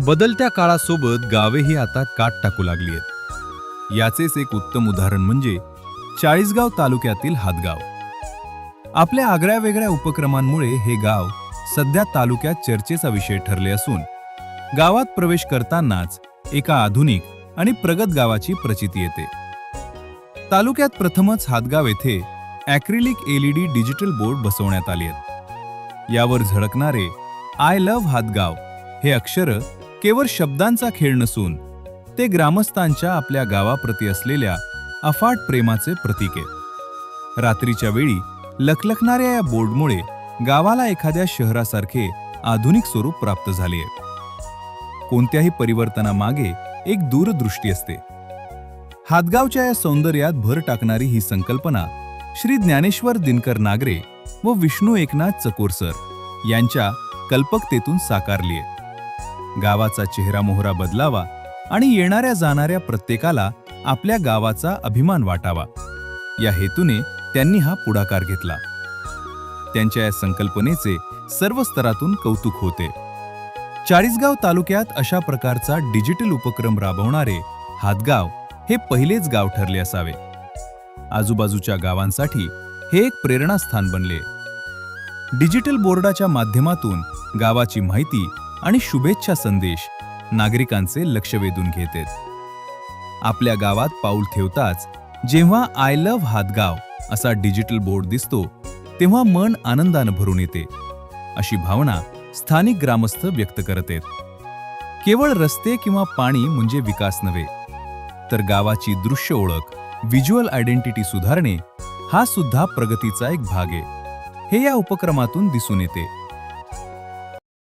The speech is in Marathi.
बदलत्या काळासोबत गावेही आता काट टाकू लागली आहेत. याचेच एक उत्तम उदाहरण म्हणजे चाळीसगाव तालुक्यातील हादगाव. आपल्या आगळ्यावेगळ्या उपक्रमांमुळे हे गाव सध्या तालुक्यात चर्चेचा विषय ठरले असून गावात प्रवेश करतानाच एका आधुनिक आणि प्रगत गावाची प्रचिती येते. तालुक्यात प्रथमच हादगाव येथे ॲक्रिलिक LED डिजिटल बोर्ड बसवण्यात आले आहेत. यावर झळकणारे आय लव्ह हादगाव हे अक्षर केवळ शब्दांचा खेळ नसून ते ग्रामस्थांच्या आपल्या गावाप्रती असलेल्या अफाट प्रेमाचे प्रतीक आहे. रात्रीच्या वेळी लखलखणाऱ्या या बोर्डमुळे गावाला एखाद्या शहरासारखे आधुनिक स्वरूप प्राप्त झाले आहे. कोणत्याही परिवर्तनामागे एक दूरदृष्टी असते. हादगावच्या या सौंदर्यात भर टाकणारी ही संकल्पना श्री ज्ञानेश्वर दिनकर नागरे व विष्णू एकनाथ चकोरसर यांच्या कल्पकतेतून साकारली आहे. गावाचा चेहरामोहरा बदलावा आणि येणाऱ्या जाणाऱ्या प्रत्येकाला आपल्या गावाचा अभिमान वाटावा या हेतूने त्यांनी हा पुढाकार घेतला. त्यांच्या या संकल्पनेचे सर्व स्तरातून कौतुक होते. चाळीसगाव तालुक्यात अशा प्रकारचा डिजिटल उपक्रम राबवणारे हादगाव हे पहिलेच गाव ठरले असावे. आजूबाजूच्या गावांसाठी हे एक प्रेरणास्थान बनले. डिजिटल बोर्डाच्या माध्यमातून गावाची माहिती आणि शुभेच्छा संदेश नागरिकांचे लक्ष वेधून घेतात. आपल्या गावात पाऊल ठेवताच जेव्हा आय लव्ह हादगाव असा डिजिटल बोर्ड दिसतो तेव्हा मन आनंदानं भरून येते, अशी भावना स्थानिक ग्रामस्थ व्यक्त करत आहेत. केवळ रस्ते किंवा पाणी म्हणजे विकास नव्हे, तर गावाची दृश्य ओळख, व्हिज्युअल आयडेंटिटी सुधारणे हा सुद्धा प्रगतीचा एक भाग आहे. हे या उपक्रमातून दिसून येते.